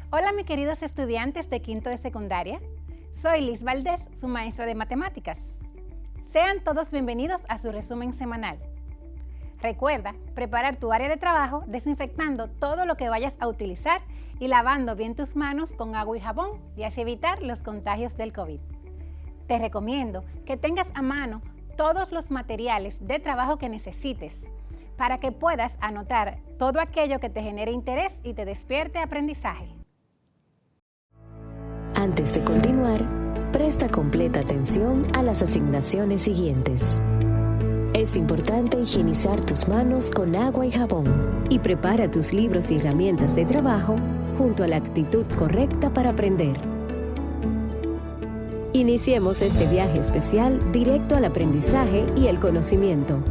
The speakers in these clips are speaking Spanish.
Hola, mis queridos estudiantes de quinto de secundaria. Soy Liz Valdés, su maestra de matemáticas. Sean todos bienvenidos a su resumen semanal. Recuerda preparar tu área de trabajo desinfectando todo lo que vayas a utilizar y lavando bien tus manos con agua y jabón y así evitar los contagios del COVID. Te recomiendo que tengas a mano todos los materiales de trabajo que necesites para que puedas anotar todo aquello que te genere interés y te despierte aprendizaje. Antes de continuar, presta completa atención a las asignaciones siguientes. Es importante higienizar tus manos con agua y jabón y prepara tus libros y herramientas de trabajo junto a la actitud correcta para aprender. Iniciemos este viaje especial directo al aprendizaje y el conocimiento.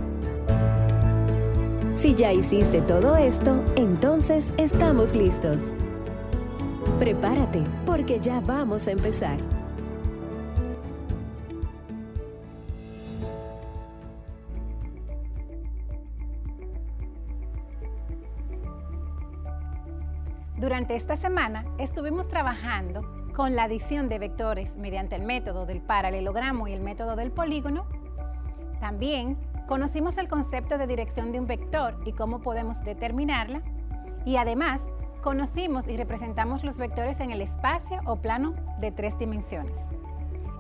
Si ya hiciste todo esto, entonces estamos listos. Prepárate, porque ya vamos a empezar. Durante esta semana estuvimos trabajando con la adición de vectores mediante el método del paralelogramo y el método del polígono. También conocimos el concepto de dirección de un vector y cómo podemos determinarla. Y además, conocimos y representamos los vectores en el espacio o plano de 3 dimensiones.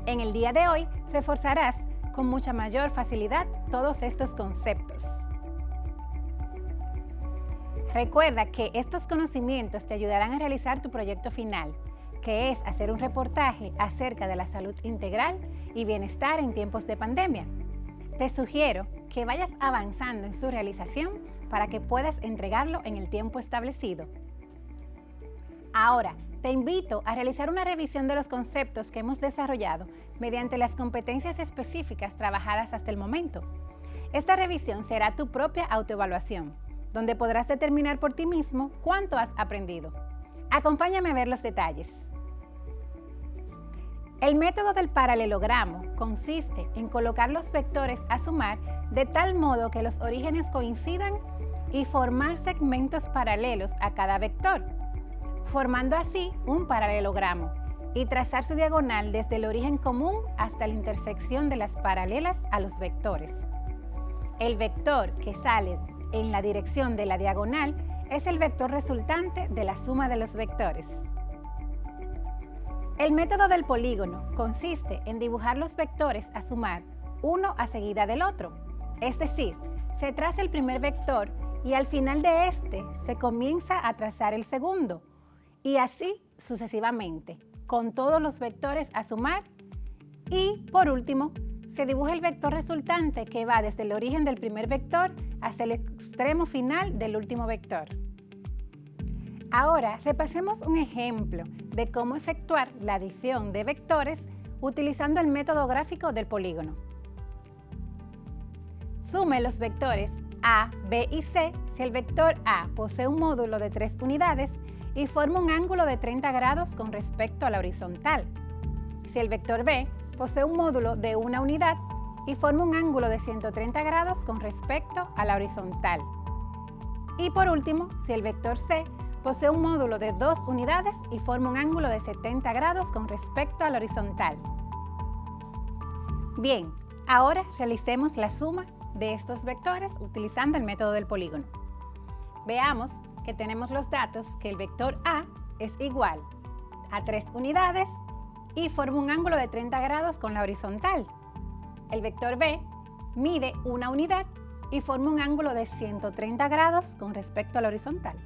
En el día de hoy, reforzarás con mucha mayor facilidad todos estos conceptos. Recuerda que estos conocimientos te ayudarán a realizar tu proyecto final, que es hacer un reportaje acerca de la salud integral y bienestar en tiempos de pandemia. Te sugiero que vayas avanzando en su realización para que puedas entregarlo en el tiempo establecido. Ahora, te invito a realizar una revisión de los conceptos que hemos desarrollado mediante las competencias específicas trabajadas hasta el momento. Esta revisión será tu propia autoevaluación, donde podrás determinar por ti mismo cuánto has aprendido. Acompáñame a ver los detalles. El método del paralelogramo consiste en colocar los vectores a sumar de tal modo que los orígenes coincidan y formar segmentos paralelos a cada vector, formando así un paralelogramo y trazar su diagonal desde el origen común hasta la intersección de las paralelas a los vectores. El vector que sale en la dirección de la diagonal es el vector resultante de la suma de los vectores. El método del polígono consiste en dibujar los vectores a sumar uno a seguida del otro, es decir, se traza el primer vector y al final de este se comienza a trazar el segundo, y así sucesivamente, con todos los vectores a sumar. Y, por último, se dibuja el vector resultante que va desde el origen del primer vector hasta el extremo final del último vector. Ahora, repasemos un ejemplo de cómo efectuar la adición de vectores utilizando el método gráfico del polígono. Sume los vectores A, B y C si el vector A posee un módulo de 3 unidades y forma un ángulo de 30 grados con respecto a la horizontal. Si el vector B posee un módulo de una unidad y forma un ángulo de 130 grados con respecto a la horizontal. Y por último, si el vector C posee un módulo de 2 unidades y forma un ángulo de 70 grados con respecto a la horizontal. Bien, ahora realicemos la suma de estos vectores utilizando el método del polígono. Veamos que tenemos los datos que el vector A es igual a 3 unidades y forma un ángulo de 30 grados con la horizontal. El vector B mide una unidad y forma un ángulo de 130 grados con respecto a la horizontal.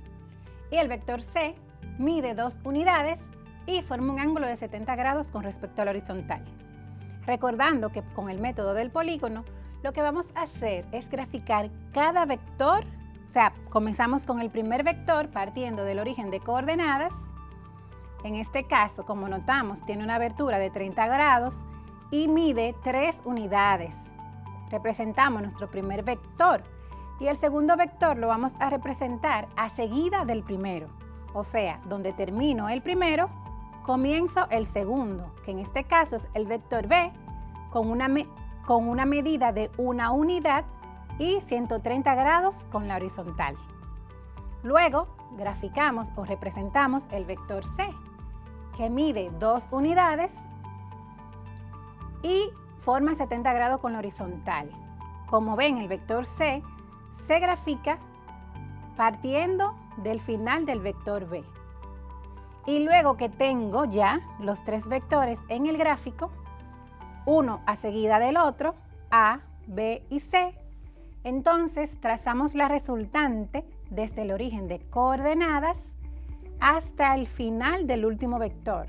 Y el vector C mide 2 unidades y forma un ángulo de 70 grados con respecto a la horizontal. Recordando que con el método del polígono, lo que vamos a hacer es graficar cada vector, o sea, comenzamos con el primer vector partiendo del origen de coordenadas. En este caso, como notamos, tiene una abertura de 30 grados y mide 3 unidades. Representamos nuestro primer vector y el segundo vector lo vamos a representar a seguida del primero. O sea, donde termino el primero, comienzo el segundo, que en este caso es el vector B con una medida de una unidad y 130 grados con la horizontal. Luego graficamos o representamos el vector C, que mide 2 unidades y forma 70 grados con la horizontal. Como ven, el vector C se grafica partiendo del final del vector B. Y luego que tengo ya los 3 vectores en el gráfico, uno a seguida del otro, A, B y C, entonces trazamos la resultante desde el origen de coordenadas hasta el final del último vector.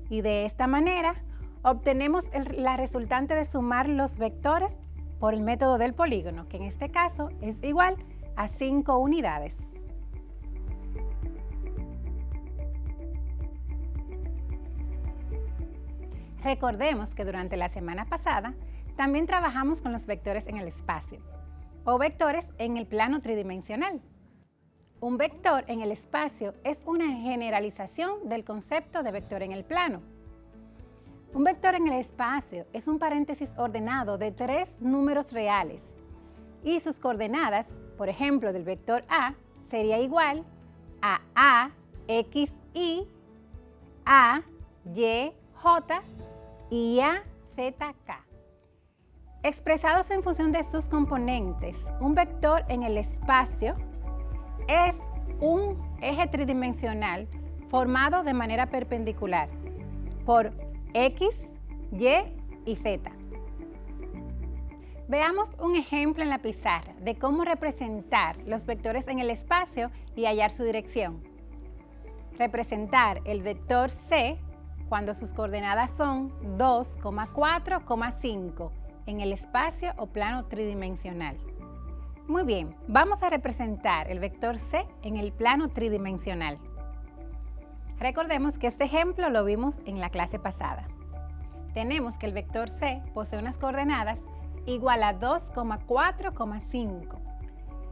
Y de esta manera obtenemos la resultante de sumar los vectores por el método del polígono, que en este caso es igual a 5 unidades. Recordemos que durante la semana pasada también trabajamos con los vectores en el espacio o vectores en el plano tridimensional. Un vector en el espacio es una generalización del concepto de vector en el plano. Un vector en el espacio es un paréntesis ordenado de 3 números reales y sus coordenadas, por ejemplo, del vector A, sería igual a X, Y, A, Y, J y A, Z, K. Expresados en función de sus componentes, un vector en el espacio es un eje tridimensional formado de manera perpendicular por X, Y y Z. Veamos un ejemplo en la pizarra de cómo representar los vectores en el espacio y hallar su dirección. Representar el vector C cuando sus coordenadas son 2,4,5 en el espacio o plano tridimensional. Muy bien, vamos a representar el vector C en el plano tridimensional. Recordemos que este ejemplo lo vimos en la clase pasada. Tenemos que el vector C posee unas coordenadas igual a 2,4,5.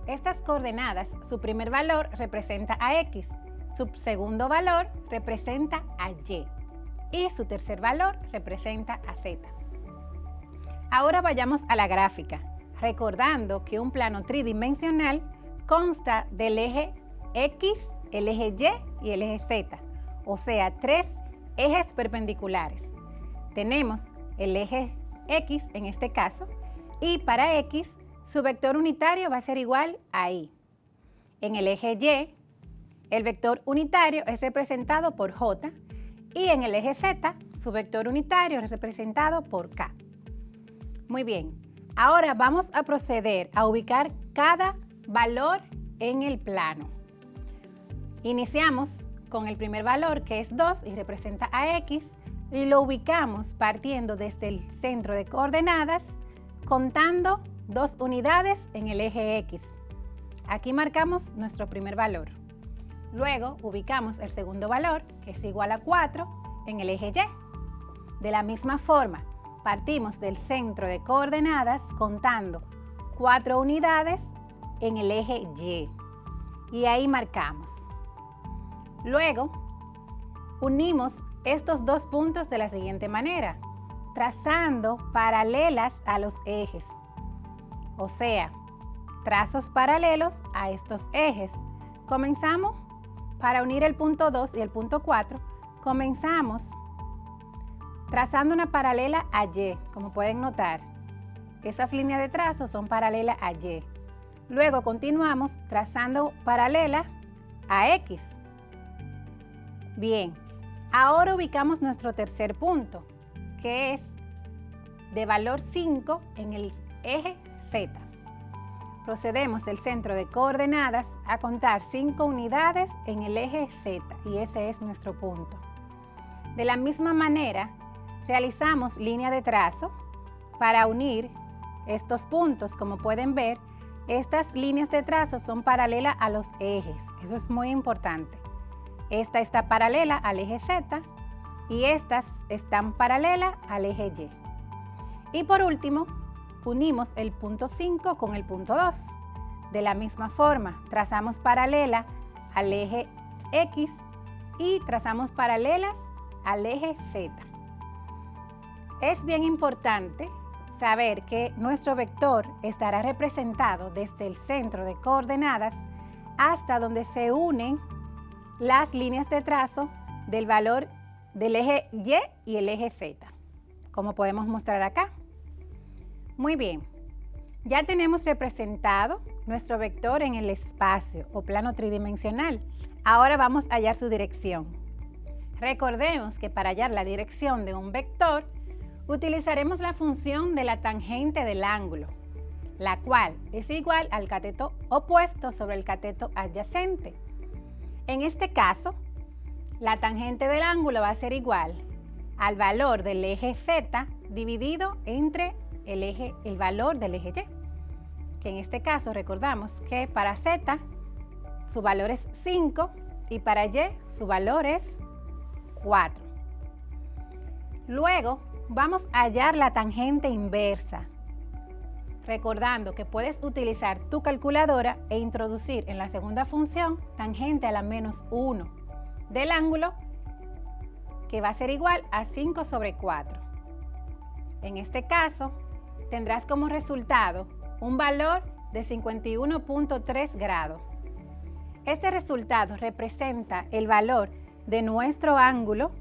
Estas coordenadas, su primer valor representa a X, su segundo valor representa a Y y su tercer valor representa a Z. Ahora vayamos a la gráfica, recordando que un plano tridimensional consta del eje X, el eje Y y el eje Z, o sea, 3 ejes perpendiculares. Tenemos el eje X en este caso y para X su vector unitario va a ser igual a Y. En el eje Y, el vector unitario es representado por J y en el eje Z su vector unitario es representado por K. Muy bien, ahora vamos a proceder a ubicar cada valor en el plano. Iniciamos con el primer valor que es 2 y representa a X y lo ubicamos partiendo desde el centro de coordenadas contando 2 unidades en el eje X. Aquí marcamos nuestro primer valor. Luego ubicamos el segundo valor que es igual a 4 en el eje Y. De la misma forma, partimos del centro de coordenadas contando 4 unidades en el eje Y. Y ahí marcamos. Luego, unimos estos dos puntos de la siguiente manera, trazando paralelas a los ejes. O sea, trazos paralelos a estos ejes. Comenzamos para unir el punto 2 y el punto 4. Comenzamos trazando una paralela a Y, como pueden notar. Esas líneas de trazo son paralelas a Y. Luego continuamos trazando paralela a X. Bien, ahora ubicamos nuestro tercer punto, que es de valor 5 en el eje Z. Procedemos del centro de coordenadas a contar 5 unidades en el eje Z y ese es nuestro punto. De la misma manera, realizamos línea de trazo para unir estos puntos. Como pueden ver, estas líneas de trazo son paralelas a los ejes. Eso es muy importante. Esta está paralela al eje Z y estas están paralelas al eje Y. Y por último, unimos el punto 5 con el punto 2. De la misma forma, trazamos paralela al eje X y trazamos paralelas al eje Z. Es bien importante saber que nuestro vector estará representado desde el centro de coordenadas hasta donde se unen las líneas de trazo del valor del eje Y el eje Z, como podemos mostrar acá. Muy bien, ya tenemos representado nuestro vector en el espacio o plano tridimensional. Ahora vamos a hallar su dirección. Recordemos que para hallar la dirección de un vector, utilizaremos la función de la tangente del ángulo, la cual es igual al cateto opuesto sobre el cateto adyacente. En este caso, la tangente del ángulo va a ser igual al valor del eje Z dividido entre el valor del eje Y, que en este caso recordamos que para Z su valor es 5 y para Y su valor es 4. Luego vamos a hallar la tangente inversa, recordando que puedes utilizar tu calculadora e introducir en la segunda función tangente a la menos 1 del ángulo, que va a ser igual a 5 sobre 4. En este caso, tendrás como resultado un valor de 51.3 grados. Este resultado representa el valor de nuestro ángulo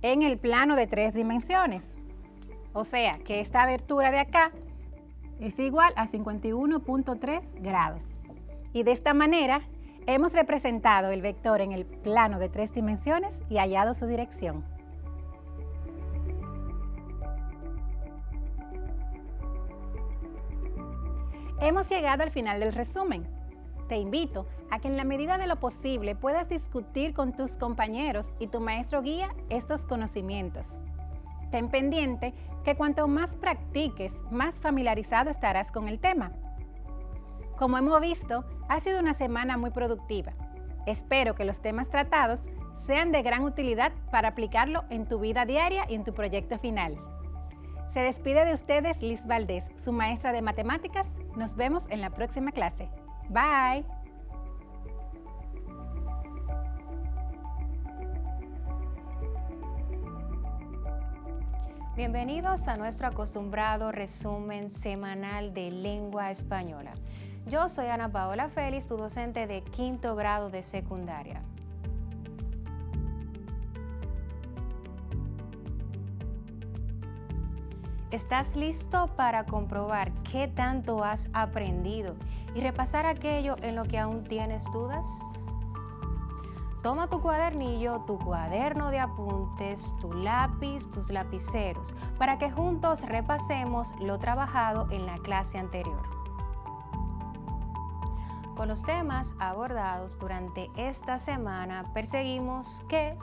en el plano de 3 dimensiones. O sea, que esta abertura de acá es igual a 51.3 grados. Y de esta manera hemos representado el vector en el plano de 3 dimensiones y hallado su dirección. Hemos llegado al final del resumen. Te invito a que en la medida de lo posible puedas discutir con tus compañeros y tu maestro guía estos conocimientos. Ten pendiente que cuanto más practiques, más familiarizado estarás con el tema. Como hemos visto, ha sido una semana muy productiva. Espero que los temas tratados sean de gran utilidad para aplicarlo en tu vida diaria y en tu proyecto final. Se despide de ustedes Liz Valdés, su maestra de matemáticas. Nos vemos en la próxima clase. Bye. Bienvenidos a nuestro acostumbrado resumen semanal de lengua española. Yo soy Ana Paola Félix, tu docente de 5º grado de secundaria. ¿Estás listo para comprobar qué tanto has aprendido y repasar aquello en lo que aún tienes dudas? Toma tu cuadernillo, tu cuaderno de apuntes, tu lápiz, tus lapiceros, para que juntos repasemos lo trabajado en la clase anterior. Con los temas abordados durante esta semana, perseguimos que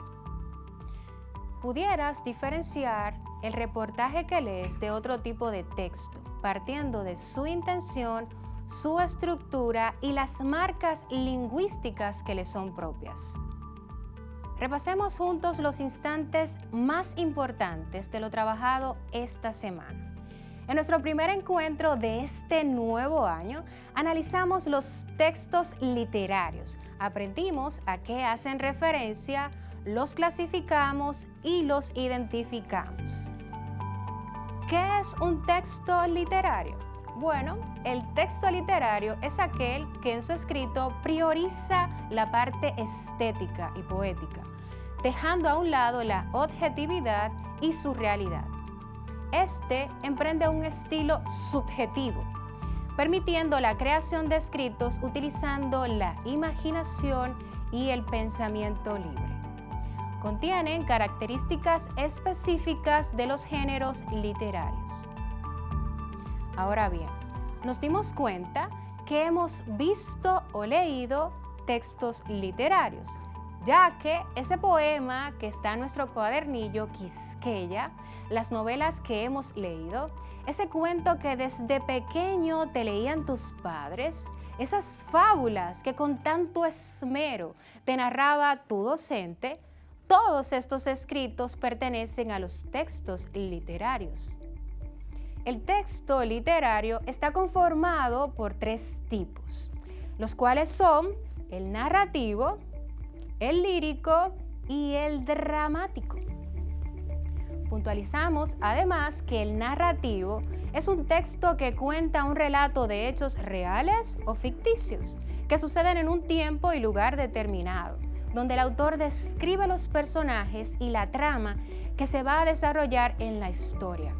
pudieras diferenciar el reportaje que lees de otro tipo de texto, partiendo de su intención, su estructura y las marcas lingüísticas que le son propias. Repasemos juntos los instantes más importantes de lo trabajado esta semana. En nuestro primer encuentro de este nuevo año, analizamos los textos literarios. Aprendimos a qué hacen referencia, los clasificamos y los identificamos. ¿Qué es un texto literario? Bueno, el texto literario es aquel que en su escrito prioriza la parte estética y poética, dejando a un lado la objetividad y su realidad. Este emprende un estilo subjetivo, permitiendo la creación de escritos utilizando la imaginación y el pensamiento libre. Contienen características específicas de los géneros literarios. Ahora bien, nos dimos cuenta que hemos visto o leído textos literarios, ya que ese poema que está en nuestro cuadernillo Quisqueya, las novelas que hemos leído, ese cuento que desde pequeño te leían tus padres, esas fábulas que con tanto esmero te narraba tu docente, todos estos escritos pertenecen a los textos literarios. El texto literario está conformado por 3 tipos, los cuales son el narrativo, el lírico y el dramático. Puntualizamos además que el narrativo es un texto que cuenta un relato de hechos reales o ficticios que suceden en un tiempo y lugar determinado, donde el autor describe los personajes y la trama que se va a desarrollar en la historia.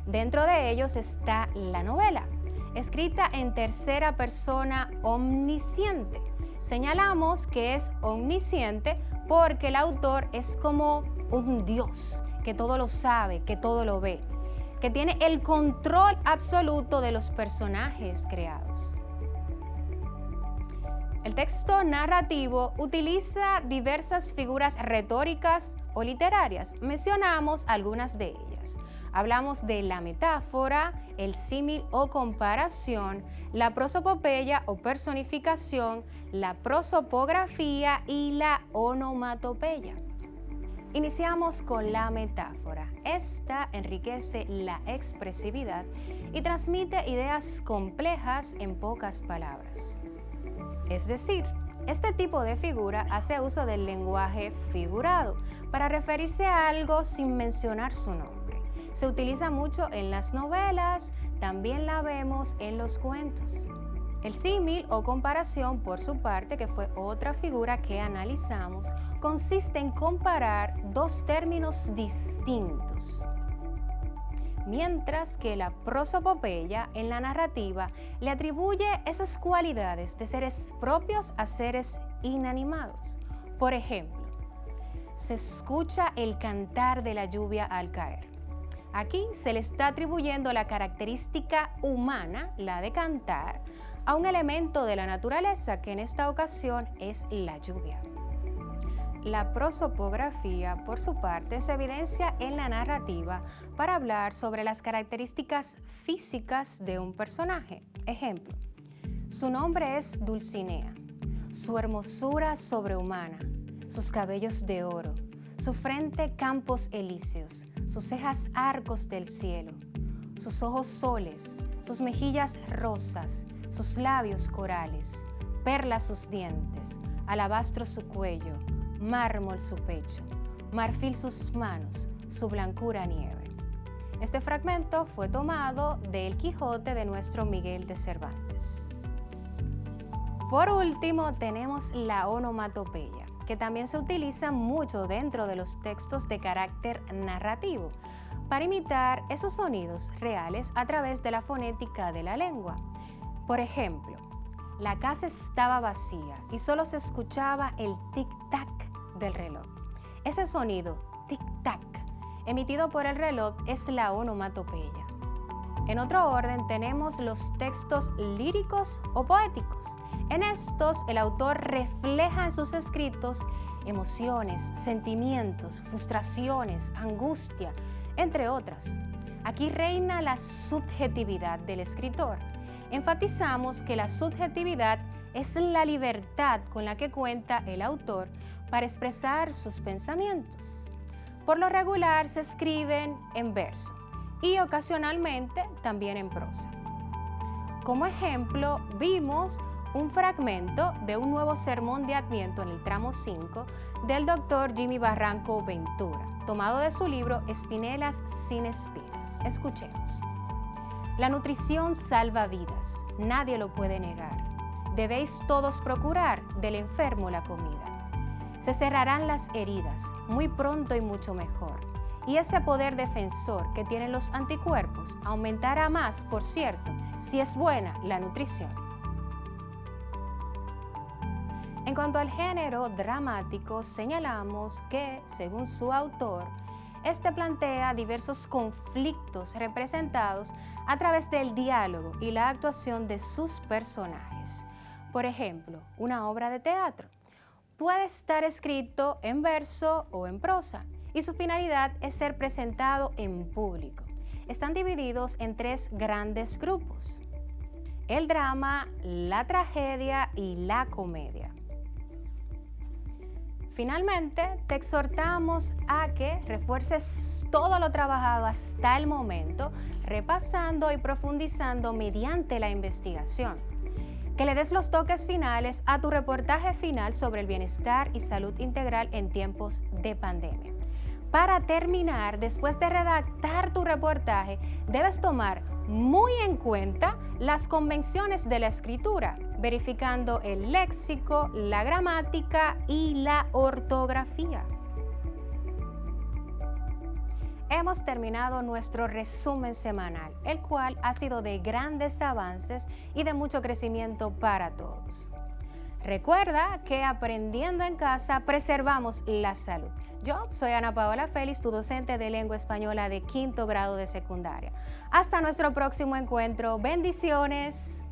Dentro de ellos está la novela, escrita en tercera persona omnisciente. Señalamos que es omnisciente porque el autor es como un dios que todo lo sabe, que todo lo ve, que tiene el control absoluto de los personajes creados. El texto narrativo utiliza diversas figuras retóricas o literarias. Mencionamos algunas de ellas. Hablamos de la metáfora, el símil o comparación, la prosopopeya o personificación, la prosopografía y la onomatopeya. Iniciamos con la metáfora. Esta enriquece la expresividad y transmite ideas complejas en pocas palabras. Es decir, este tipo de figura hace uso del lenguaje figurado para referirse a algo sin mencionar su nombre. Se utiliza mucho en las novelas, también la vemos en los cuentos. El símil o comparación, por su parte, que fue otra figura que analizamos, consiste en comparar 2 términos distintos. Mientras que la prosopopeya en la narrativa le atribuye esas cualidades de seres propios a seres inanimados. Por ejemplo, se escucha el cantar de la lluvia al caer. Aquí se le está atribuyendo la característica humana, la de cantar, a un elemento de la naturaleza que en esta ocasión es la lluvia. La prosopografía, por su parte, se evidencia en la narrativa para hablar sobre las características físicas de un personaje. Ejemplo, su nombre es Dulcinea, su hermosura sobrehumana, sus cabellos de oro, su frente campos elíseos, sus cejas arcos del cielo, sus ojos soles, sus mejillas rosas, sus labios corales, perlas sus dientes, alabastro su cuello, mármol su pecho, marfil sus manos, su blancura nieve. Este fragmento fue tomado de El Quijote de nuestro Miguel de Cervantes. Por último, tenemos la onomatopeya, que también se utiliza mucho dentro de los textos de carácter narrativo, para imitar esos sonidos reales a través de la fonética de la lengua. Por ejemplo, la casa estaba vacía y solo se escuchaba el tic-tac del reloj. Ese sonido, tic-tac, emitido por el reloj es la onomatopeya. En otro orden tenemos los textos líricos o poéticos. En estos, el autor refleja en sus escritos emociones, sentimientos, frustraciones, angustia, entre otras. Aquí reina la subjetividad del escritor. Enfatizamos que la subjetividad es la libertad con la que cuenta el autor para expresar sus pensamientos. Por lo regular se escriben en verso y ocasionalmente también en prosa. Como ejemplo, vimos un fragmento de un nuevo sermón de Adviento en el tramo 5 del Dr. Jimmy Barranco Ventura, tomado de su libro Espinelas sin espinas. Escuchemos. La nutrición salva vidas, nadie lo puede negar. Debéis todos procurar del enfermo la comida. Se cerrarán las heridas, muy pronto y mucho mejor. Y ese poder defensor que tienen los anticuerpos aumentará más, por cierto, si es buena la nutrición. En cuanto al género dramático, señalamos que, según su autor, este plantea diversos conflictos representados a través del diálogo y la actuación de sus personajes. Por ejemplo, una obra de teatro puede estar escrito en verso o en prosa y su finalidad es ser presentado en público. Están divididos en 3 grandes grupos: el drama, la tragedia y la comedia. Finalmente, te exhortamos a que refuerces todo lo trabajado hasta el momento, repasando y profundizando mediante la investigación. Que le des los toques finales a tu reportaje final sobre el bienestar y salud integral en tiempos de pandemia. Para terminar, después de redactar tu reportaje, debes tomar muy en cuenta las convenciones de la escritura, verificando el léxico, la gramática y la ortografía. Hemos terminado nuestro resumen semanal, el cual ha sido de grandes avances y de mucho crecimiento para todos. Recuerda que aprendiendo en casa preservamos la salud. Yo soy Ana Paola Félix, tu docente de lengua española de 5º grado de secundaria. Hasta nuestro próximo encuentro. Bendiciones.